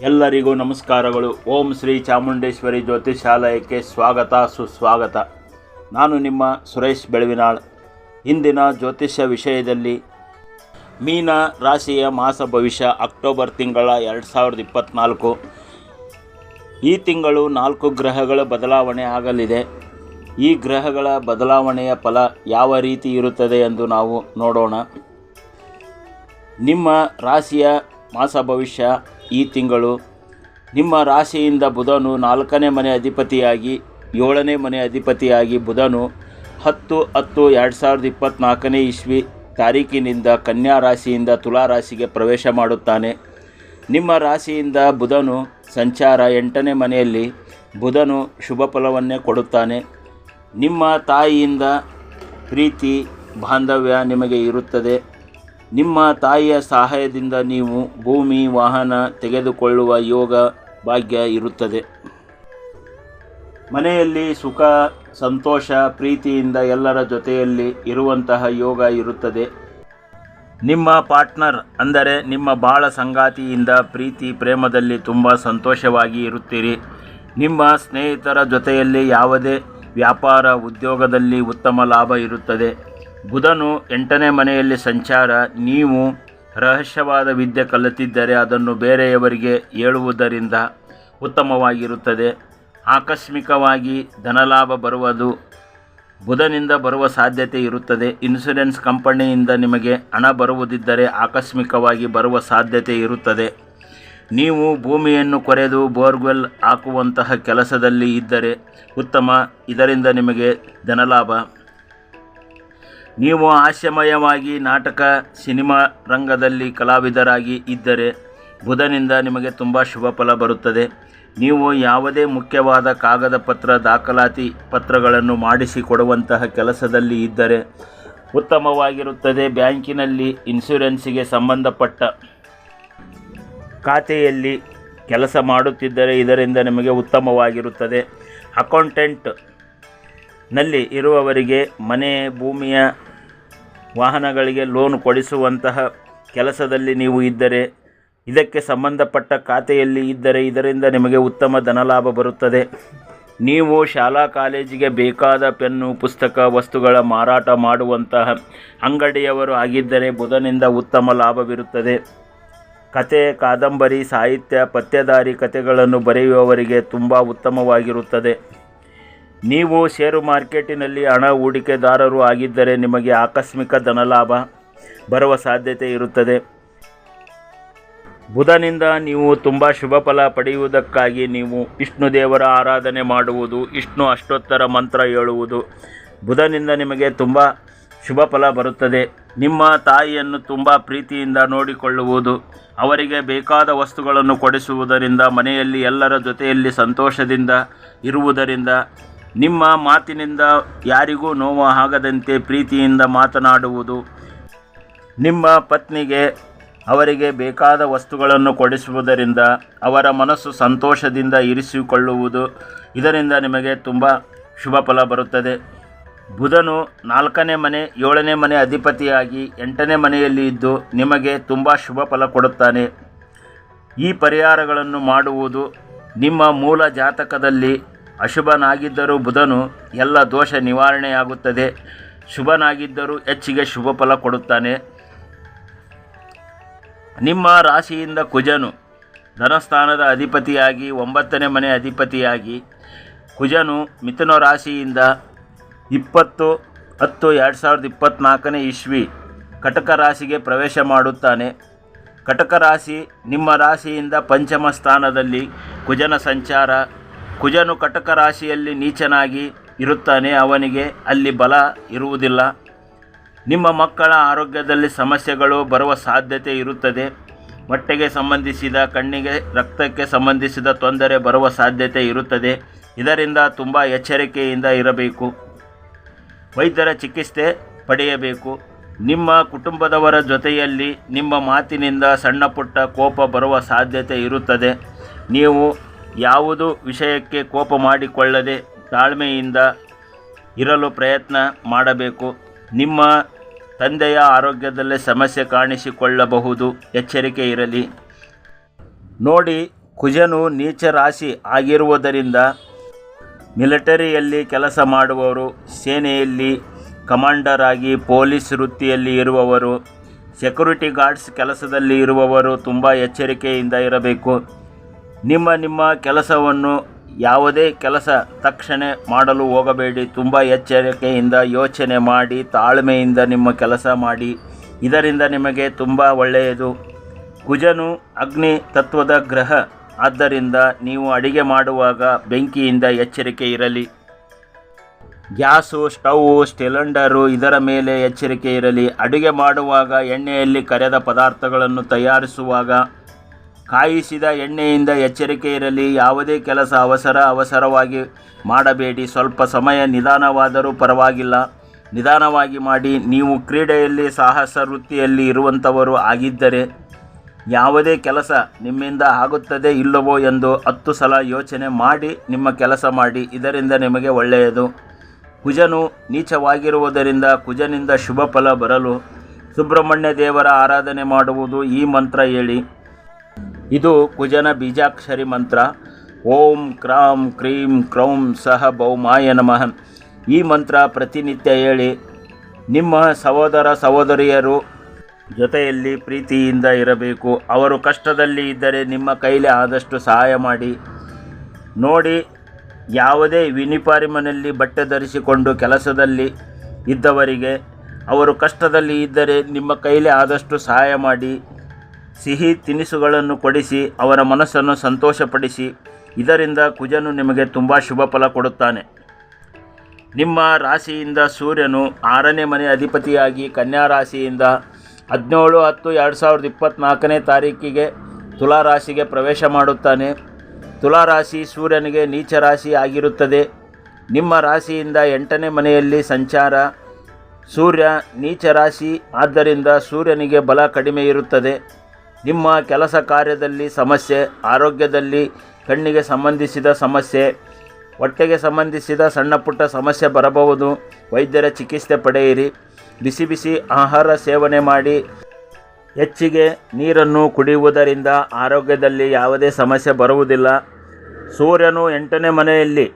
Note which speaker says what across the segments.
Speaker 1: ಎಲ್ಲರಿಗೂ ನಮಸ್ಕಾರಗಳು. ಓಂ ಶ್ರೀ ಚಾಮುಂಡೇಶ್ವರಿ ಜ್ಯೋತಿಷಾಲಯಕ್ಕೆ ಸ್ವಾಗತ ಸುಸ್ವಾಗತ. ನಾನು ನಿಮ್ಮ ಸುರೇಶ್ ಬೆಳವಿನಾಳ್. ಇಂದಿನ ಜ್ಯೋತಿಷ್ಯ ವಿಷಯದಲ್ಲಿ ಮೀನ ರಾಶಿಯ ಮಾಸ ಭವಿಷ್ಯ ಅಕ್ಟೋಬರ್ ತಿಂಗಳ 2024. ಈ ತಿಂಗಳು 4 ಗ್ರಹಗಳ ಬದಲಾವಣೆ ಆಗಲಿದೆ. ಈ ಗ್ರಹಗಳ ಬದಲಾವಣೆಯ ಫಲ ಯಾವ ರೀತಿ ಇರುತ್ತದೆ ಎಂದು ನಾವು ನೋಡೋಣ. ನಿಮ್ಮ ರಾಶಿಯ ಮಾಸ ಭವಿಷ್ಯ ಈ ತಿಂಗಳು ನಿಮ್ಮ ರಾಶಿಯಿಂದ ಬುಧನು 4ನೇ ಮನೆ ಅಧಿಪತಿಯಾಗಿ 7ನೇ ಮನೆ ಅಧಿಪತಿಯಾಗಿ ಬುಧನು 10/10/2024 ಇಸ್ವಿ ತಾರೀಕಿನಿಂದ ಕನ್ಯಾ ರಾಶಿಯಿಂದ ತುಲಾ ರಾಶಿಗೆ ಪ್ರವೇಶ ಮಾಡುತ್ತಾನೆ. ನಿಮ್ಮ ರಾಶಿಯಿಂದ ಬುಧನು ಸಂಚಾರ 8ನೇ ಮನೆಯಲ್ಲಿ ಬುಧನು ಶುಭ ಫಲವನ್ನೇ ಕೊಡುತ್ತಾನೆ. ನಿಮ್ಮ ತಾಯಿಯಿಂದ ಪ್ರೀತಿ ಬಾಂಧವ್ಯ ನಿಮಗೆ ಇರುತ್ತದೆ. ನಿಮ್ಮ ತಾಯಿಯ ಸಹಾಯದಿಂದ ನೀವು ಭೂಮಿ ವಾಹನ ತೆಗೆದುಕೊಳ್ಳುವ ಯೋಗ ಭಾಗ್ಯ ಇರುತ್ತದೆ. ಮನೆಯಲ್ಲಿ ಸುಖ ಸಂತೋಷ ಪ್ರೀತಿಯಿಂದ ಎಲ್ಲರ ಜೊತೆಯಲ್ಲಿ ಇರುವಂತಹ ಯೋಗ ಇರುತ್ತದೆ. ನಿಮ್ಮ ಪಾರ್ಟ್ನರ್ ಅಂದರೆ ನಿಮ್ಮ ಬಾಳ ಸಂಗಾತಿಯಿಂದ ಪ್ರೀತಿ ಪ್ರೇಮದಲ್ಲಿ ತುಂಬ ಸಂತೋಷವಾಗಿ ಇರುತ್ತೀರಿ. ನಿಮ್ಮ ಸ್ನೇಹಿತರ ಜೊತೆಯಲ್ಲಿ ಯಾವುದೇ ವ್ಯಾಪಾರ ಉದ್ಯೋಗದಲ್ಲಿ ಉತ್ತಮ ಲಾಭ ಇರುತ್ತದೆ. ಬುಧನು 8ನೇ ಮನೆಯಲ್ಲಿ ಸಂಚಾರ. ನೀವು ರಹಸ್ಯವಾದ ವಿದ್ಯೆ ಕಲಿತಿದ್ದರೆ ಅದನ್ನು ಬೇರೆಯವರಿಗೆ ಹೇಳುವುದರಿಂದ ಉತ್ತಮವಾಗಿರುತ್ತದೆ. ಆಕಸ್ಮಿಕವಾಗಿ ಧನಲಾಭ ಬರುವುದು ಬುಧನಿಂದ ಬರುವ ಸಾಧ್ಯತೆ ಇರುತ್ತದೆ. ಇನ್ಶೂರೆನ್ಸ್ ಕಂಪನಿಯಿಂದ ನಿಮಗೆ ಹಣ ಬರುವುದಿದ್ದರೆ ಆಕಸ್ಮಿಕವಾಗಿ ಬರುವ ಸಾಧ್ಯತೆ ಇರುತ್ತದೆ. ನೀವು ಭೂಮಿಯನ್ನು ಕೊರೆದು ಬೋರ್ವೆಲ್ ಹಾಕುವಂತಹ ಕೆಲಸದಲ್ಲಿ ಇದ್ದರೆ ಉತ್ತಮ, ಇದರಿಂದ ನಿಮಗೆ ಧನಲಾಭ. ನೀವು ಹಾಸ್ಯಮಯವಾಗಿ ನಾಟಕ ಸಿನಿಮಾ ರಂಗದಲ್ಲಿ ಕಲಾವಿದರಾಗಿ ಇದ್ದರೆ ಬುಧನಿಂದ ನಿಮಗೆ ತುಂಬ ಶುಭ ಫಲ ಬರುತ್ತದೆ. ನೀವು ಯಾವುದೇ ಮುಖ್ಯವಾದ ಕಾಗದ ಪತ್ರ ದಾಖಲಾತಿ ಪತ್ರಗಳನ್ನು ಮಾಡಿಸಿಕೊಡುವಂತಹ ಕೆಲಸದಲ್ಲಿ ಇದ್ದರೆ ಉತ್ತಮವಾಗಿರುತ್ತದೆ. ಬ್ಯಾಂಕಿನಲ್ಲಿ ಇನ್ಶೂರೆನ್ಸಿಗೆ ಸಂಬಂಧಪಟ್ಟ ಖಾತೆಯಲ್ಲಿ ಕೆಲಸ ಮಾಡುತ್ತಿದ್ದರೆ ಇದರಿಂದ ನಿಮಗೆ ಉತ್ತಮವಾಗಿರುತ್ತದೆ. ಅಕೌಂಟೆಂಟ್ನಲ್ಲಿ ಇರುವವರಿಗೆ ಮನೆ ಭೂಮಿಯ ವಾಹನಗಳಿಗೆ ಲೋನ್ ಕೊಡಿಸುವಂತಹ ಕೆಲಸದಲ್ಲಿ ನೀವು ಇದ್ದರೆ ಇದಕ್ಕೆ ಸಂಬಂಧಪಟ್ಟ ಖಾತೆಯಲ್ಲಿ ಇದ್ದರೆ ಇದರಿಂದ ನಿಮಗೆ ಉತ್ತಮ ಧನಲಾಭ ಬರುತ್ತದೆ. ನೀವು ಶಾಲಾ ಕಾಲೇಜಿಗೆ ಬೇಕಾದ ಪೆನ್ನು ಪುಸ್ತಕ ವಸ್ತುಗಳ ಮಾರಾಟ ಮಾಡುವಂತಹ ಅಂಗಡಿಯವರು ಆಗಿದ್ದರೆ ಬುಧನಿಂದ ಉತ್ತಮ ಲಾಭವಿರುತ್ತದೆ. ಕತೆ ಕಾದಂಬರಿ ಸಾಹಿತ್ಯ ಪತ್ತೆದಾರಿ ಕಥೆಗಳನ್ನು ಬರೆಯುವವರಿಗೆ ತುಂಬ ಉತ್ತಮವಾಗಿರುತ್ತದೆ. ನೀವು ಷೇರು ಮಾರ್ಕೆಟಿನಲ್ಲಿ ಹಣ ಹೂಡಿಕೆದಾರರು ಆಗಿದ್ದರೆ ನಿಮಗೆ ಆಕಸ್ಮಿಕ ಧನಲಾಭ ಬರುವ ಸಾಧ್ಯತೆ ಇರುತ್ತದೆ. ಬುಧನಿಂದ ನೀವು ತುಂಬ ಶುಭ ಫಲ ಪಡೆಯುವುದಕ್ಕಾಗಿ ನೀವು ವಿಷ್ಣು ದೇವರ ಆರಾಧನೆ ಮಾಡುವುದು, ವಿಷ್ಣು ಅಷ್ಟೋತ್ತರ ಮಂತ್ರ ಹೇಳುವುದು ಬುಧನಿಂದ ನಿಮಗೆ ತುಂಬ ಶುಭ ಫಲ ಬರುತ್ತದೆ. ನಿಮ್ಮ ತಾಯಿಯನ್ನು ತುಂಬ ಪ್ರೀತಿಯಿಂದ ನೋಡಿಕೊಳ್ಳುವುದು, ಅವರಿಗೆ ಬೇಕಾದ ವಸ್ತುಗಳನ್ನು ಕೊಡಿಸುವುದರಿಂದ ಮನೆಯಲ್ಲಿ ಎಲ್ಲರ ಜೊತೆಯಲ್ಲಿ ಸಂತೋಷದಿಂದ ಇರುವುದರಿಂದ ನಿಮ್ಮ ಮಾತಿನಿಂದ ಯಾರಿಗೂ ನೋವು ಆಗದಂತೆ ಪ್ರೀತಿಯಿಂದ ಮಾತನಾಡುವುದು, ನಿಮ್ಮ ಪತ್ನಿಗೆ ಅವರಿಗೆ ಬೇಕಾದ ವಸ್ತುಗಳನ್ನು ಕೊಡಿಸುವುದರಿಂದ ಅವರ ಮನಸ್ಸು ಸಂತೋಷದಿಂದ ಇರಿಸಿಕೊಳ್ಳುವುದು, ಇದರಿಂದ ನಿಮಗೆ ತುಂಬ ಶುಭ ಫಲ ಬರುತ್ತದೆ. ಬುಧನು 4ನೇ ಮನೆ 7ನೇ ಮನೆ ಅಧಿಪತಿಯಾಗಿ 8ನೇ ಮನೆಯಲ್ಲಿ ಇದ್ದು ನಿಮಗೆ ತುಂಬ ಶುಭ ಫಲ ಕೊಡುತ್ತಾನೆ. ಈ ಪರಿಹಾರಗಳನ್ನು ಮಾಡುವುದು ನಿಮ್ಮ ಮೂಲ ಜಾತಕದಲ್ಲಿ ಅಶುಭನಾಗಿದ್ದರೂ ಬುಧನು ಎಲ್ಲ ದೋಷ ನಿವಾರಣೆಯಾಗುತ್ತದೆ. ಶುಭನಾಗಿದ್ದರೂ ಹೆಚ್ಚಿಗೆ ಶುಭ ಫಲ ಕೊಡುತ್ತಾನೆ. ನಿಮ್ಮ ರಾಶಿಯಿಂದ ಕುಜನು ಧನಸ್ಥಾನದ ಅಧಿಪತಿಯಾಗಿ 9ನೇ ಮನೆ ಅಧಿಪತಿಯಾಗಿ ಕುಜನು ಮಿಥುನ ರಾಶಿಯಿಂದ 20/10/2024 ಇಸ್ವಿ ಕಟಕ ರಾಶಿಗೆ ಪ್ರವೇಶ ಮಾಡುತ್ತಾನೆ. ಕಟಕ ರಾಶಿ ನಿಮ್ಮ ರಾಶಿಯಿಂದ 5ಮ ಸ್ಥಾನದಲ್ಲಿ ಕುಜನ ಸಂಚಾರ. ಕುಜನು ಕಟಕ ರಾಶಿಯಲ್ಲಿ ನೀಚನಾಗಿ ಇರುತ್ತಾನೆ. ಅವನಿಗೆ ಅಲ್ಲಿ ಬಲ ಇರುವುದಿಲ್ಲ. ನಿಮ್ಮ ಮಕ್ಕಳ ಆರೋಗ್ಯದಲ್ಲಿ ಸಮಸ್ಯೆಗಳು ಬರುವ ಸಾಧ್ಯತೆ ಇರುತ್ತದೆ. ಹೊಟ್ಟೆಗೆ ಸಂಬಂಧಿಸಿದ ಕಣ್ಣಿಗೆ ರಕ್ತಕ್ಕೆ ಸಂಬಂಧಿಸಿದ ತೊಂದರೆ ಬರುವ ಸಾಧ್ಯತೆ ಇರುತ್ತದೆ. ಇದರಿಂದ ತುಂಬ ಎಚ್ಚರಿಕೆಯಿಂದ ಇರಬೇಕು. ವೈದ್ಯರ ಚಿಕಿತ್ಸೆ ಪಡೆಯಬೇಕು. ನಿಮ್ಮ ಕುಟುಂಬದವರ ಜೊತೆಯಲ್ಲಿ ನಿಮ್ಮ ಮಾತಿನಿಂದ ಸಣ್ಣ ಪುಟ್ಟ ಕೋಪ ಬರುವ ಸಾಧ್ಯತೆ ಇರುತ್ತದೆ. ನೀವು ಯಾವುದೂ ವಿಷಯಕ್ಕೆ ಕೋಪ ಮಾಡಿಕೊಳ್ಳದೆ ತಾಳ್ಮೆಯಿಂದ ಇರಲು ಪ್ರಯತ್ನ ಮಾಡಬೇಕು. ನಿಮ್ಮ ತಂದೆಯ ಆರೋಗ್ಯದಲ್ಲಿ ಸಮಸ್ಯೆ ಕಾಣಿಸಿಕೊಳ್ಳಬಹುದು, ಎಚ್ಚರಿಕೆ ಇರಲಿ. ನೋಡಿ, ಕುಜನು ನೀಚ ರಾಶಿ ಆಗಿರುವುದರಿಂದ ಮಿಲಿಟರಿಯಲ್ಲಿ ಕೆಲಸ ಮಾಡುವವರು, ಸೇನೆಯಲ್ಲಿ ಕಮಾಂಡರ್ ಆಗಿ, ಪೊಲೀಸ್ ವೃತ್ತಿಯಲ್ಲಿ ಇರುವವರು, ಸೆಕ್ಯೂರಿಟಿ ಗಾರ್ಡ್ಸ್ ಕೆಲಸದಲ್ಲಿ ಇರುವವರು ತುಂಬ ಎಚ್ಚರಿಕೆಯಿಂದ ಇರಬೇಕು. ನಿಮ್ಮ ಕೆಲಸವನ್ನು ಯಾವುದೇ ಕೆಲಸ ತಕ್ಷಣ ಮಾಡಲು ಹೋಗಬೇಡಿ. ತುಂಬ ಎಚ್ಚರಿಕೆಯಿಂದ ಯೋಚನೆ ಮಾಡಿ ತಾಳ್ಮೆಯಿಂದ ನಿಮ್ಮ ಕೆಲಸ ಮಾಡಿ. ಇದರಿಂದ ನಿಮಗೆ ತುಂಬ ಒಳ್ಳೆಯದು. ಕುಜನು ಅಗ್ನಿ ತತ್ವದ ಗ್ರಹ ಆದ್ದರಿಂದ ನೀವು ಅಡಿಗೆ ಮಾಡುವಾಗ ಬೆಂಕಿಯಿಂದ ಎಚ್ಚರಿಕೆ ಇರಲಿ. ಗ್ಯಾಸು, ಸ್ಟೌವು, ಸಿಲಿಂಡರು ಇದರ ಮೇಲೆ ಎಚ್ಚರಿಕೆ ಇರಲಿ. ಅಡುಗೆ ಮಾಡುವಾಗ, ಎಣ್ಣೆಯಲ್ಲಿ ಕರೆದ ಪದಾರ್ಥಗಳನ್ನು ತಯಾರಿಸುವಾಗ ಕಾಯಿಸಿದ ಎಣ್ಣೆಯಿಂದ ಎಚ್ಚರಿಕೆ ಇರಲಿ. ಯಾವುದೇ ಕೆಲಸ ಅವಸರವಾಗಿ ಮಾಡಬೇಡಿ. ಸ್ವಲ್ಪ ಸಮಯ ನಿಧಾನವಾದರೂ ಪರವಾಗಿಲ್ಲ, ನಿಧಾನವಾಗಿ ಮಾಡಿ. ನೀವು ಕ್ರೀಡೆಯಲ್ಲಿ, ಸಾಹಸ ವೃತ್ತಿಯಲ್ಲಿ ಇರುವಂಥವರು ಆಗಿದ್ದರೆ ಯಾವುದೇ ಕೆಲಸ ನಿಮ್ಮಿಂದ ಆಗುತ್ತದೆ ಇಲ್ಲವೋ ಎಂದು 10 ಸಲ ಯೋಚನೆ ಮಾಡಿ ನಿಮ್ಮ ಕೆಲಸ ಮಾಡಿ. ಇದರಿಂದ ನಿಮಗೆ ಒಳ್ಳೆಯದು. ಕುಜನು ನೀಚವಾಗಿರುವುದರಿಂದ ಕುಜನಿಂದ ಶುಭ ಫಲ ಬರಲು ಸುಬ್ರಹ್ಮಣ್ಯ ದೇವರ ಆರಾಧನೆ ಮಾಡುವುದು. ಈ ಮಂತ್ರ ಹೇಳಿ. ಇದು ಕುಜನ ಬೀಜಾಕ್ಷರಿ ಮಂತ್ರ. ಓಂ ಕ್ರಾಂ ಕ್ರೀಂ ಕ್ರೌಂ ಸಹ ಭೌಮಾಯ ನಮಃ. ಈ ಮಂತ್ರ ಪ್ರತಿನಿತ್ಯ ಹೇಳಿ. ನಿಮ್ಮ ಸಹೋದರ ಸಹೋದರಿಯರು ಜೊತೆಯಲ್ಲಿ ಪ್ರೀತಿಯಿಂದ ಇರಬೇಕು. ಅವರು ಕಷ್ಟದಲ್ಲಿ ಇದ್ದರೆ ನಿಮ್ಮ ಕೈಲಿ ಆದಷ್ಟು ಸಹಾಯ ಮಾಡಿ. ನೋಡಿ, ಯಾವುದೇ ಯೂನಿಫಾರ್ಮಿನಲ್ಲಿ ಬಟ್ಟೆ ಧರಿಸಿಕೊಂಡು ಕೆಲಸದಲ್ಲಿ ಇದ್ದವರಿಗೆ ಅವರು ಕಷ್ಟದಲ್ಲಿ ಇದ್ದರೆ ನಿಮ್ಮ ಕೈಲಿ ಆದಷ್ಟು ಸಹಾಯ ಮಾಡಿ. ಸಿಹಿ ತಿನಿಸುಗಳನ್ನು ಕೊಡಿಸಿ ಅವರ ಮನಸ್ಸನ್ನು ಸಂತೋಷಪಡಿಸಿ. ಇದರಿಂದ ಕುಜನು ನಿಮಗೆ ತುಂಬ ಶುಭ ಫಲ ಕೊಡುತ್ತಾನೆ. ನಿಮ್ಮ ರಾಶಿಯಿಂದ ಸೂರ್ಯನು 6ನೇ ಮನೆ ಅಧಿಪತಿಯಾಗಿ ಕನ್ಯಾ ರಾಶಿಯಿಂದ 17/10/2024 ತಾರೀಕಿಗೆ ತುಲಾ ರಾಶಿಗೆ ಪ್ರವೇಶ ಮಾಡುತ್ತಾನೆ. ತುಲಾ ರಾಶಿ ಸೂರ್ಯನಿಗೆ ನೀಚ ರಾಶಿ ಆಗಿರುತ್ತದೆ. ನಿಮ್ಮ ರಾಶಿಯಿಂದ 8ನೇ ಮನೆಯಲ್ಲಿ ಸಂಚಾರ. ಸೂರ್ಯ ನೀಚ ರಾಶಿ ಆದ್ದರಿಂದ ಸೂರ್ಯನಿಗೆ ಬಲ ಕಡಿಮೆ ಇರುತ್ತದೆ. ನಿಮ್ಮ ಕೆಲಸ ಕಾರ್ಯದಲ್ಲಿ ಸಮಸ್ಯೆ, ಆರೋಗ್ಯದಲ್ಲಿ ಕಣ್ಣಿಗೆ ಸಂಬಂಧಿಸಿದ ಸಮಸ್ಯೆ, ಹೊಟ್ಟೆಗೆ ಸಂಬಂಧಿಸಿದ ಸಣ್ಣ ಪುಟ್ಟ ಸಮಸ್ಯೆ ಬರಬಹುದು. ವೈದ್ಯರ ಚಿಕಿತ್ಸೆ ಪಡೆಯಿರಿ. ಬಿಸಿ ಬಿಸಿ ಆಹಾರ ಸೇವನೆ ಮಾಡಿ. ಹೆಚ್ಚಿಗೆ ನೀರನ್ನು ಕುಡಿಯುವುದರಿಂದ ಆರೋಗ್ಯದಲ್ಲಿ ಯಾವುದೇ ಸಮಸ್ಯೆ ಬರುವುದಿಲ್ಲ. ಸೂರ್ಯನು 8ನೇ ಮನೆಯಲ್ಲಿ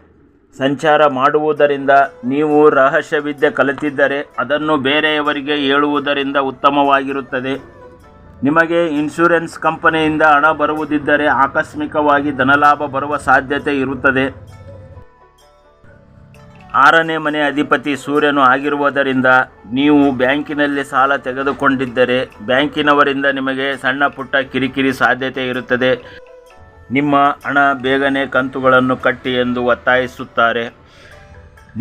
Speaker 1: ಸಂಚಾರ ಮಾಡುವುದರಿಂದ ನೀವು ರಹಸ್ಯವಿದ್ಯೆ ಕಲಿತಿದ್ದರೆ ಅದನ್ನು ಬೇರೆಯವರಿಗೆ ಹೇಳುವುದರಿಂದ ಉತ್ತಮವಾಗಿರುತ್ತದೆ. ನಿಮಗೆ ಇನ್ಶೂರೆನ್ಸ್ ಕಂಪನಿಯಿಂದ ಹಣ ಬರುವುದಿದ್ದರೆ ಆಕಸ್ಮಿಕವಾಗಿ ಧನಲಾಭ ಬರುವ ಸಾಧ್ಯತೆ ಇರುತ್ತದೆ. 6ನೇ ಮನೆ ಅಧಿಪತಿ ಸೂರ್ಯನು ಆಗಿರುವುದರಿಂದ ನೀವು ಬ್ಯಾಂಕಿನಲ್ಲಿ ಸಾಲ ತೆಗೆದುಕೊಂಡಿದ್ದರೆ ಬ್ಯಾಂಕಿನವರಿಂದ ನಿಮಗೆ ಸಣ್ಣ ಪುಟ್ಟ ಕಿರಿಕಿರಿ ಸಾಧ್ಯತೆ ಇರುತ್ತದೆ. ನಿಮ್ಮ ಹಣ ಬೇಗನೆ ಕಂತುಗಳನ್ನು ಕಟ್ಟಿ ಎಂದು ಒತ್ತಾಯಿಸುತ್ತಾರೆ.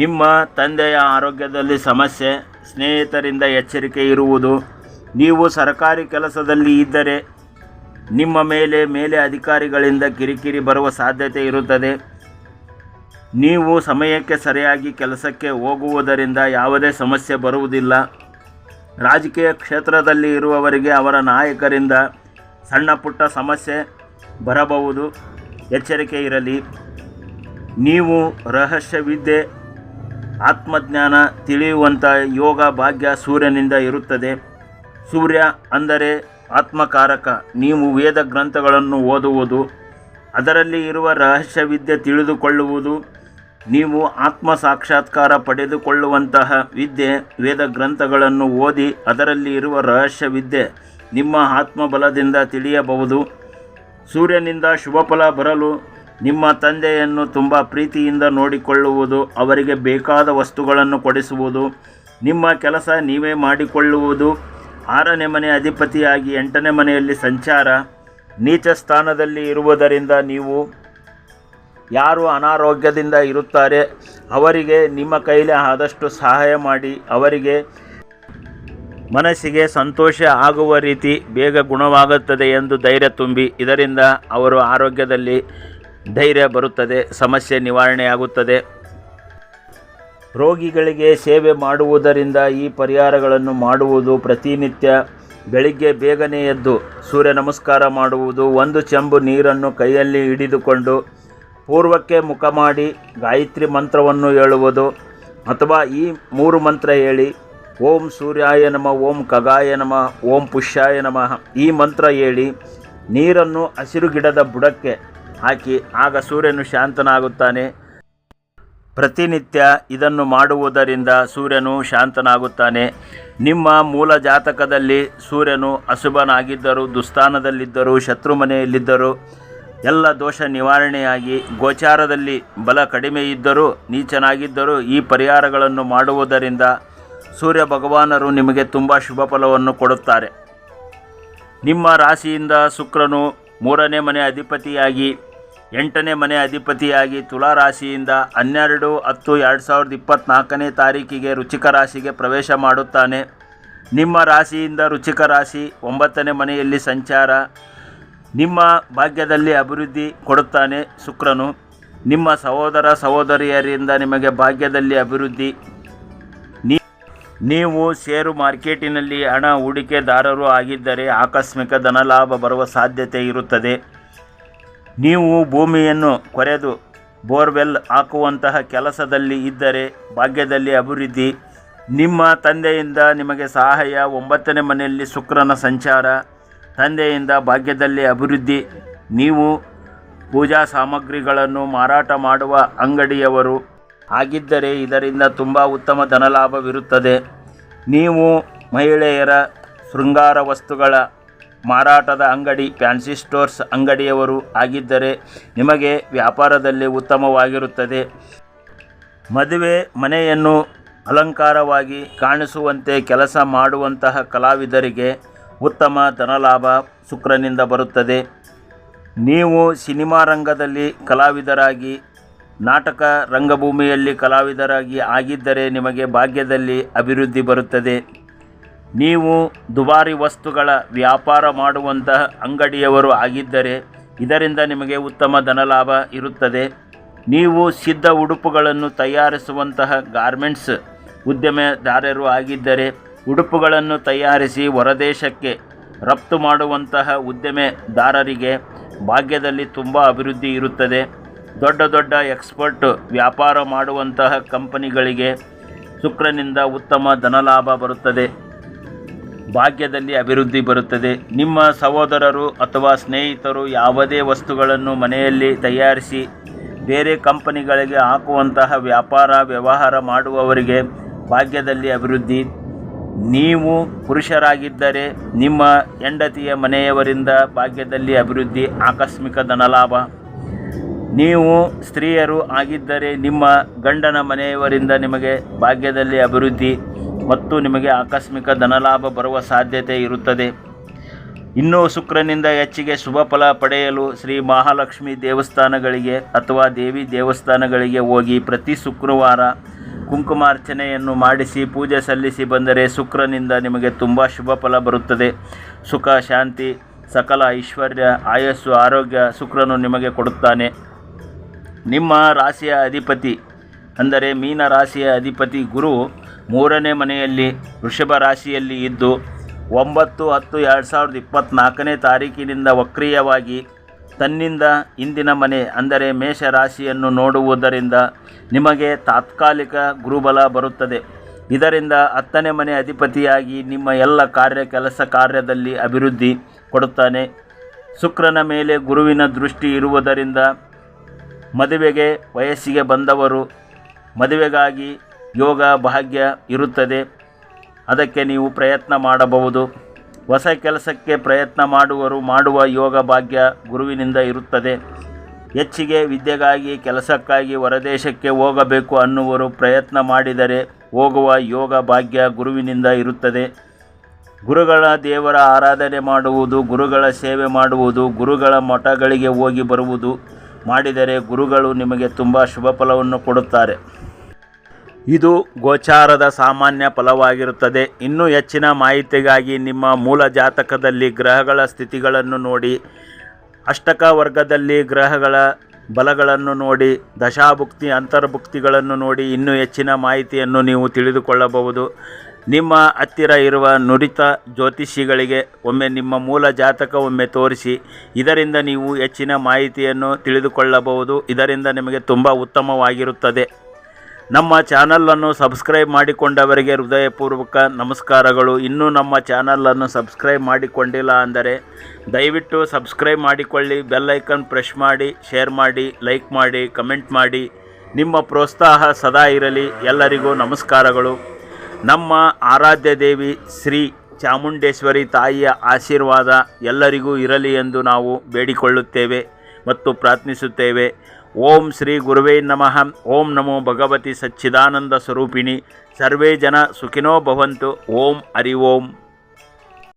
Speaker 1: ನಿಮ್ಮ ತಂದೆಯ ಆರೋಗ್ಯದಲ್ಲಿ ಸಮಸ್ಯೆ, ಸ್ನೇಹಿತರಿಂದ ಎಚ್ಚರಿಕೆ ಇರುವುದು. ನೀವು ಸರ್ಕಾರಿ ಕೆಲಸದಲ್ಲಿ ಇದ್ದರೆ ನಿಮ್ಮ ಮೇಲೆ ಅಧಿಕಾರಿಗಳಿಂದ ಕಿರಿಕಿರಿ ಬರುವ ಸಾಧ್ಯತೆ ಇರುತ್ತದೆ. ನೀವು ಸಮಯಕ್ಕೆ ಸರಿಯಾಗಿ ಕೆಲಸಕ್ಕೆ ಹೋಗುವುದರಿಂದ ಯಾವುದೇ ಸಮಸ್ಯೆ ಬರುವುದಿಲ್ಲ. ರಾಜಕೀಯ ಕ್ಷೇತ್ರದಲ್ಲಿ ಇರುವವರಿಗೆ ಅವರ ನಾಯಕರಿಂದ ಸಣ್ಣ ಪುಟ್ಟ ಸಮಸ್ಯೆ ಬರಬಹುದು, ಎಚ್ಚರಿಕೆ ಇರಲಿ. ನೀವು ರಹಸ್ಯವಿದ್ಯೆ, ಆತ್ಮಜ್ಞಾನ ತಿಳಿಯುವಂಥ ಯೋಗ ಭಾಗ್ಯ ಸೂರ್ಯನಿಂದ ಇರುತ್ತದೆ. ಸೂರ್ಯ ಅಂದರೆ ಆತ್ಮಕಾರಕ. ನೀವು ವೇದ ಗ್ರಂಥಗಳನ್ನು ಓದುವುದು, ಅದರಲ್ಲಿ ಇರುವ ರಹಸ್ಯವಿದ್ಯೆ ತಿಳಿದುಕೊಳ್ಳುವುದು, ನೀವು ಆತ್ಮ ಸಾಕ್ಷಾತ್ಕಾರ ಪಡೆದುಕೊಳ್ಳುವಂತಹ ವಿದ್ಯೆ. ವೇದ ಗ್ರಂಥಗಳನ್ನು ಓದಿ ಅದರಲ್ಲಿ ಇರುವ ರಹಸ್ಯವಿದ್ಯೆ ನಿಮ್ಮ ಆತ್ಮಬಲದಿಂದ ತಿಳಿಯಬಹುದು. ಸೂರ್ಯನಿಂದ ಶುಭಫಲ ಬರಲು ನಿಮ್ಮ ತಂದೆಯನ್ನು ತುಂಬ ಪ್ರೀತಿಯಿಂದ ನೋಡಿಕೊಳ್ಳುವುದು, ಅವರಿಗೆ ಬೇಕಾದ ವಸ್ತುಗಳನ್ನು ಕೊಡಿಸುವುದು, ನಿಮ್ಮ ಕೆಲಸ ನೀವೇ ಮಾಡಿಕೊಳ್ಳುವುದು. 6ನೇ ಮನೆ ಅಧಿಪತಿಯಾಗಿ 8ನೇ ಮನೆಯಲ್ಲಿ ಸಂಚಾರ. ನೀಚ ಸ್ಥಾನದಲ್ಲಿ ಇರುವುದರಿಂದ ನೀವು ಯಾರು ಅನಾರೋಗ್ಯದಿಂದ ಇರುತ್ತಾರೆ ಅವರಿಗೆ ನಿಮ್ಮ ಕೈಲಿ ಆದಷ್ಟು ಸಹಾಯ ಮಾಡಿ. ಅವರಿಗೆ ಮನಸ್ಸಿಗೆ ಸಂತೋಷ ಆಗುವ ರೀತಿ ಬೇಗ ಗುಣವಾಗುತ್ತದೆ ಎಂದು ಧೈರ್ಯ ತುಂಬಿ. ಇದರಿಂದ ಅವರ ಆರೋಗ್ಯದಲ್ಲಿ ಧೈರ್ಯ ಬರುತ್ತದೆ, ಸಮಸ್ಯೆ ನಿವಾರಣೆಯಾಗುತ್ತದೆ. ರೋಗಿಗಳಿಗೆ ಸೇವೆ ಮಾಡುವುದರಿಂದ ಈ ಪರಿಹಾರಗಳನ್ನು ಮಾಡುವುದು. ಪ್ರತಿನಿತ್ಯ ಬೆಳಿಗ್ಗೆ ಬೇಗನೆ ಎದ್ದು ಸೂರ್ಯ ನಮಸ್ಕಾರ ಮಾಡುವುದು. 1 ಚೆಂಬು ನೀರನ್ನು ಕೈಯಲ್ಲಿ ಹಿಡಿದುಕೊಂಡು ಪೂರ್ವಕ್ಕೆ ಮುಖ ಮಾಡಿ ಗಾಯತ್ರಿ ಮಂತ್ರವನ್ನು ಹೇಳುವುದು, ಅಥವಾ ಈ 3 ಮಂತ್ರ ಹೇಳಿ. ಓಂ ಸೂರ್ಯಾಯ ನಮಃ, ಓಂ ಖಗಾಯ ನಮಃ, ಓಂ ಪುಷ್ಯಾಯ ನಮಃ. ಈ ಮಂತ್ರ ಹೇಳಿ ನೀರನ್ನು ಹಸಿರು ಗಿಡದ ಬುಡಕ್ಕೆ ಹಾಕಿ, ಆಗ ಸೂರ್ಯನು ಶಾಂತನಾಗುತ್ತಾನೆ. ಪ್ರತಿನಿತ್ಯ ಇದನ್ನು ಮಾಡುವುದರಿಂದ ಸೂರ್ಯನು ಶಾಂತನಾಗುತ್ತಾನೆ. ನಿಮ್ಮ ಮೂಲ ಜಾತಕದಲ್ಲಿ ಸೂರ್ಯನು ಅಶುಭನಾಗಿದ್ದರೂ, ದುಸ್ಥಾನದಲ್ಲಿದ್ದರೂ, ಶತ್ರು ಮನೆಯಲ್ಲಿದ್ದರೂ ಎಲ್ಲ ದೋಷ ನಿವಾರಣೆಯಾಗಿ, ಗೋಚಾರದಲ್ಲಿ ಬಲ ಕಡಿಮೆ ಇದ್ದರೂ, ನೀಚನಾಗಿದ್ದರೂ ಈ ಪರಿಹಾರಗಳನ್ನು ಮಾಡುವುದರಿಂದ ಸೂರ್ಯ ಭಗವಾನರು ನಿಮಗೆ ತುಂಬ ಶುಭ ಫಲವನ್ನು ಕೊಡುತ್ತಾರೆ. ನಿಮ್ಮ ರಾಶಿಯಿಂದ ಶುಕ್ರನು 3ನೇ ಮನೆ ಅಧಿಪತಿಯಾಗಿ 8ನೇ ಮನೆ ಅಧಿಪತಿಯಾಗಿ ತುಲಾ ರಾಶಿಯಿಂದ 12/10/2024 ತಾರೀಕಿಗೆ ವೃಶ್ಚಿಕ ರಾಶಿಗೆ ಪ್ರವೇಶ ಮಾಡುತ್ತಾನೆ. ನಿಮ್ಮ ರಾಶಿಯಿಂದ ವೃಶ್ಚಿಕ ರಾಶಿ 9ನೇ ಮನೆಯಲ್ಲಿ ಸಂಚಾರ. ನಿಮ್ಮ ಭಾಗ್ಯದಲ್ಲಿ ಅಭಿವೃದ್ಧಿ ಕೊಡುತ್ತಾನೆ ಶುಕ್ರನು. ನಿಮ್ಮ ಸಹೋದರ ಸಹೋದರಿಯರಿಂದ ನಿಮಗೆ ಭಾಗ್ಯದಲ್ಲಿ ಅಭಿವೃದ್ಧಿ. ನೀವು ಷೇರು ಮಾರ್ಕೆಟಿನಲ್ಲಿ ಹಣ ಹೂಡಿಕೆದಾರರು ಆಗಿದ್ದರೆ ಆಕಸ್ಮಿಕ ಧನಲಾಭ ಬರುವ ಸಾಧ್ಯತೆ ಇರುತ್ತದೆ. ನೀವು ಭೂಮಿಯನ್ನು ಕೊರೆದು ಬೋರ್ವೆಲ್ ಹಾಕುವಂತಹ ಕೆಲಸದಲ್ಲಿ ಇದ್ದರೆ ಭಾಗ್ಯದಲ್ಲಿ ಅಭಿವೃದ್ಧಿ. ನಿಮ್ಮ ತಂದೆಯಿಂದ ನಿಮಗೆ ಸಹಾಯ. 9ನೇ ಮನೆಯಲ್ಲಿ ಶುಕ್ರನ ಸಂಚಾರ. ತಂದೆಯಿಂದ ಭಾಗ್ಯದಲ್ಲಿ ಅಭಿವೃದ್ಧಿ. ನೀವು ಪೂಜಾ ಸಾಮಗ್ರಿಗಳನ್ನು ಮಾರಾಟ ಮಾಡುವ ಅಂಗಡಿಯವರು ಆಗಿದ್ದರೆ ಇದರಿಂದ ತುಂಬ ಉತ್ತಮ ಧನಲಾಭವಿರುತ್ತದೆ. ನೀವು ಮಹಿಳೆಯರ ಶೃಂಗಾರ ವಸ್ತುಗಳ ಮಾರಾಟದ ಅಂಗಡಿ, ಫ್ಯಾನ್ಸಿ ಸ್ಟೋರ್ಸ್ ಅಂಗಡಿಯವರು ಆಗಿದ್ದರೆ ನಿಮಗೆ ವ್ಯಾಪಾರದಲ್ಲಿ ಉತ್ತಮವಾಗಿರುತ್ತದೆ. ಮದುವೆ ಮನೆಯನ್ನು ಅಲಂಕಾರವಾಗಿ ಕಾಣಿಸುವಂತೆ ಕೆಲಸ ಮಾಡುವಂತಹ ಕಲಾವಿದರಿಗೆ ಉತ್ತಮ ಧನಲಾಭ ಶುಕ್ರನಿಂದ ಬರುತ್ತದೆ. ನೀವು ಸಿನಿಮಾ ರಂಗದಲ್ಲಿ ಕಲಾವಿದರಾಗಿ, ನಾಟಕ ರಂಗಭೂಮಿಯಲ್ಲಿ ಕಲಾವಿದರಾಗಿ ಆಗಿದ್ದರೆ ನಿಮಗೆ ಭಾಗ್ಯದಲ್ಲಿ ಅಭಿವೃದ್ಧಿ ಬರುತ್ತದೆ. ನೀವು ದುಬಾರಿ ವಸ್ತುಗಳ ವ್ಯಾಪಾರ ಮಾಡುವಂತಹ ಅಂಗಡಿಯವರು ಆಗಿದ್ದರೆ ಇದರಿಂದ ನಿಮಗೆ ಉತ್ತಮ ಧನಲಾಭ ಇರುತ್ತದೆ. ನೀವು ಸಿದ್ಧ ಉಡುಪುಗಳನ್ನು ತಯಾರಿಸುವಂತಹ ಗಾರ್ಮೆಂಟ್ಸ್ ಉದ್ಯಮೆದಾರರು ಆಗಿದ್ದರೆ ಉಡುಪುಗಳನ್ನು ತಯಾರಿಸಿ ಹೊರದೇಶಕ್ಕೆ ರಫ್ತು ಮಾಡುವಂತಹ ಉದ್ಯಮೆದಾರರಿಗೆ ಭಾಗ್ಯದಲ್ಲಿ ತುಂಬ ಅಭಿವೃದ್ಧಿ ಇರುತ್ತದೆ. ದೊಡ್ಡ ದೊಡ್ಡ ಎಕ್ಸ್ಪೋರ್ಟ್ ವ್ಯಾಪಾರ ಮಾಡುವಂತಹ ಕಂಪನಿಗಳಿಗೆ ಶುಕ್ರನಿಂದ ಉತ್ತಮ ಧನಲಾಭ ಬರುತ್ತದೆ. ಭಾಗ್ಯದಲ್ಲಿ ಅಭಿವೃದ್ಧಿ ಬರುತ್ತದೆ. ನಿಮ್ಮ ಸಹೋದರರು ಅಥವಾ ಸ್ನೇಹಿತರು ಯಾವುದೇ ವಸ್ತುಗಳನ್ನು ಮನೆಯಲ್ಲಿ ತಯಾರಿಸಿ ಬೇರೆ ಕಂಪನಿಗಳಿಗೆ ಹಾಕುವಂತಹ ವ್ಯಾಪಾರ ವ್ಯವಹಾರ ಮಾಡುವವರಿಗೆ ಭಾಗ್ಯದಲ್ಲಿ ಅಭಿವೃದ್ಧಿ. ನೀವು ಪುರುಷರಾಗಿದ್ದರೆ ನಿಮ್ಮ ಹೆಂಡತಿಯ ಮನೆಯವರಿಂದ ಭಾಗ್ಯದಲ್ಲಿ ಅಭಿವೃದ್ಧಿ, ಆಕಸ್ಮಿಕ ಧನಲಾಭ. ನೀವು ಸ್ತ್ರೀಯರು ಆಗಿದ್ದರೆ ನಿಮ್ಮ ಗಂಡನ ಮನೆಯವರಿಂದ ನಿಮಗೆ ಭಾಗ್ಯದಲ್ಲಿ ಅಭಿವೃದ್ಧಿ ಮತ್ತು ನಿಮಗೆ ಆಕಸ್ಮಿಕ ಧನಲಾಭ ಬರುವ ಸಾಧ್ಯತೆ ಇರುತ್ತದೆ. ಇನ್ನು ಶುಕ್ರನಿಂದ ಹೆಚ್ಚಿಗೆ ಶುಭ ಫಲ ಪಡೆಯಲು ಶ್ರೀ ಮಹಾಲಕ್ಷ್ಮಿ ದೇವಸ್ಥಾನಗಳಿಗೆ ಅಥವಾ ದೇವಿ ದೇವಸ್ಥಾನಗಳಿಗೆ ಹೋಗಿ ಪ್ರತಿ ಶುಕ್ರವಾರ ಕುಂಕುಮಾರ್ಚನೆಯನ್ನು ಮಾಡಿಸಿ ಪೂಜೆ ಸಲ್ಲಿಸಿ ಬಂದರೆ ಶುಕ್ರನಿಂದ ನಿಮಗೆ ತುಂಬ ಶುಭ ಫಲ ಬರುತ್ತದೆ. ಸುಖ, ಶಾಂತಿ, ಸಕಲ ಐಶ್ವರ್ಯ, ಆಯಸ್ಸು, ಆರೋಗ್ಯ ಶುಕ್ರನು ನಿಮಗೆ ಕೊಡುತ್ತಾನೆ. ನಿಮ್ಮ ರಾಶಿಯ ಅಧಿಪತಿ ಅಂದರೆ ಮೀನ ರಾಶಿಯ ಅಧಿಪತಿ ಗುರು 3ನೇ ಮನೆಯಲ್ಲಿ ವೃಷಭ ರಾಶಿಯಲ್ಲಿ ಇದ್ದು 9/10/2024 ತಾರೀಕಿನಿಂದ ವಕ್ರೀಯವಾಗಿ ತನ್ನಿಂದ ಹಿಂದಿನ ಮನೆ ಅಂದರೆ ಮೇಷ ರಾಶಿಯನ್ನು ನೋಡುವುದರಿಂದ ನಿಮಗೆ ತಾತ್ಕಾಲಿಕ ಗುರುಬಲ ಬರುತ್ತದೆ. ಇದರಿಂದ 10ನೇ ಮನೆ ಅಧಿಪತಿಯಾಗಿ ನಿಮ್ಮ ಎಲ್ಲ ಕೆಲಸ ಕಾರ್ಯದಲ್ಲಿ ಅಭಿವೃದ್ಧಿ ಕೊಡುತ್ತಾನೆ. ಶುಕ್ರನ ಮೇಲೆ ಗುರುವಿನ ದೃಷ್ಟಿ ಇರುವುದರಿಂದ ಮದುವೆಗೆ ವಯಸ್ಸಿಗೆ ಬಂದವರು ಮದುವೆಗಾಗಿ ಯೋಗ ಭಾಗ್ಯ ಇರುತ್ತದೆ. ಅದಕ್ಕೆ ನೀವು ಪ್ರಯತ್ನ ಮಾಡಬಹುದು. ಹೊಸ ಕೆಲಸಕ್ಕೆ ಪ್ರಯತ್ನ ಮಾಡುವರು ಮಾಡುವ ಯೋಗ ಭಾಗ್ಯ ಗುರುವಿನಿಂದ ಇರುತ್ತದೆ. ಹೆಚ್ಚಿಗೆ ವಿದ್ಯೆಗಾಗಿ ಕೆಲಸಕ್ಕಾಗಿ ಹೊರದೇಶಕ್ಕೆ ಹೋಗಬೇಕು ಅನ್ನುವರು ಪ್ರಯತ್ನ ಮಾಡಿದರೆ ಹೋಗುವ ಯೋಗ ಭಾಗ್ಯ ಗುರುವಿನಿಂದ ಇರುತ್ತದೆ. ಗುರುಗಳ ದೇವರ ಆರಾಧನೆ ಮಾಡುವುದು, ಗುರುಗಳ ಸೇವೆ ಮಾಡುವುದು, ಗುರುಗಳ ಮಠಗಳಿಗೆ ಹೋಗಿ ಬರುವುದು ಮಾಡಿದರೆ ಗುರುಗಳು ನಿಮಗೆ ತುಂಬ ಶುಭ ಫಲವನ್ನು ಕೊಡುತ್ತಾರೆ. ಇದು ಗೋಚಾರದ ಸಾಮಾನ್ಯ ಫಲವಾಗಿರುತ್ತದೆ. ಇನ್ನೂ ಹೆಚ್ಚಿನ ಮಾಹಿತಿಗಾಗಿ ನಿಮ್ಮ ಮೂಲ ಜಾತಕದಲ್ಲಿ ಗ್ರಹಗಳ ಸ್ಥಿತಿಗಳನ್ನು ನೋಡಿ, ಅಷ್ಟಕ ವರ್ಗದಲ್ಲಿ ಗ್ರಹಗಳ ಬಲಗಳನ್ನು ನೋಡಿ, ದಶಾಭುಕ್ತಿ ಅಂತರ್ಭುಕ್ತಿಗಳನ್ನು ನೋಡಿ ಇನ್ನೂ ಹೆಚ್ಚಿನ ಮಾಹಿತಿಯನ್ನು ನೀವು ತಿಳಿದುಕೊಳ್ಳಬಹುದು. ನಿಮ್ಮ ಹತ್ತಿರ ಇರುವ ನುರಿತ ಜ್ಯೋತಿಷಿಗಳಿಗೆ ಒಮ್ಮೆ ನಿಮ್ಮ ಮೂಲ ಜಾತಕ ಒಮ್ಮೆ ತೋರಿಸಿ, ಇದರಿಂದ ನೀವು ಹೆಚ್ಚಿನ ಮಾಹಿತಿಯನ್ನು ತಿಳಿದುಕೊಳ್ಳಬಹುದು. ಇದರಿಂದ ನಿಮಗೆ ತುಂಬ ಉತ್ತಮವಾಗಿರುತ್ತದೆ. ನಮ್ಮ ಚಾನಲನ್ನು ಸಬ್ಸ್ಕ್ರೈಬ್ ಮಾಡಿಕೊಂಡವರಿಗೆ ಹೃದಯಪೂರ್ವಕ ನಮಸ್ಕಾರಗಳು. ಇನ್ನೂ ನಮ್ಮ ಚಾನಲನ್ನು ಸಬ್ಸ್ಕ್ರೈಬ್ ಮಾಡಿಕೊಂಡಿಲ್ಲ ಅಂದರೆ ದಯವಿಟ್ಟು ಸಬ್ಸ್ಕ್ರೈಬ್ ಮಾಡಿಕೊಳ್ಳಿ, ಬೆಲ್ ಐಕನ್ ಪ್ರೆಸ್ ಮಾಡಿ, ಶೇರ್ ಮಾಡಿ, ಲೈಕ್ ಮಾಡಿ, ಕಮೆಂಟ್ ಮಾಡಿ. ನಿಮ್ಮ ಪ್ರೋತ್ಸಾಹ ಸದಾ ಇರಲಿ. ಎಲ್ಲರಿಗೂ ನಮಸ್ಕಾರಗಳು. ನಮ್ಮ ಆರಾಧ್ಯ ದೇವಿ ಶ್ರೀ ಚಾಮುಂಡೇಶ್ವರಿ ತಾಯಿಯ ಆಶೀರ್ವಾದ ಎಲ್ಲರಿಗೂ ಇರಲಿ ಎಂದು ನಾವು ಬೇಡಿಕೊಳ್ಳುತ್ತೇವೆ ಮತ್ತು ಪ್ರಾರ್ಥಿಸುತ್ತೇವೆ. ಓಂ ಶ್ರೀ ಗುರುವೇ ನಮಃ. ಓಂ ನಮೋ ಭಗವತಿ ಸಚ್ಚಿದಾನಂದ ಸ್ವರೂಪಿಣಿ. ಸರ್ವೇ ಜನ ಸುಖಿನೋ ಭವಂತು. ಓಂ ಹರಿ ಓಂ.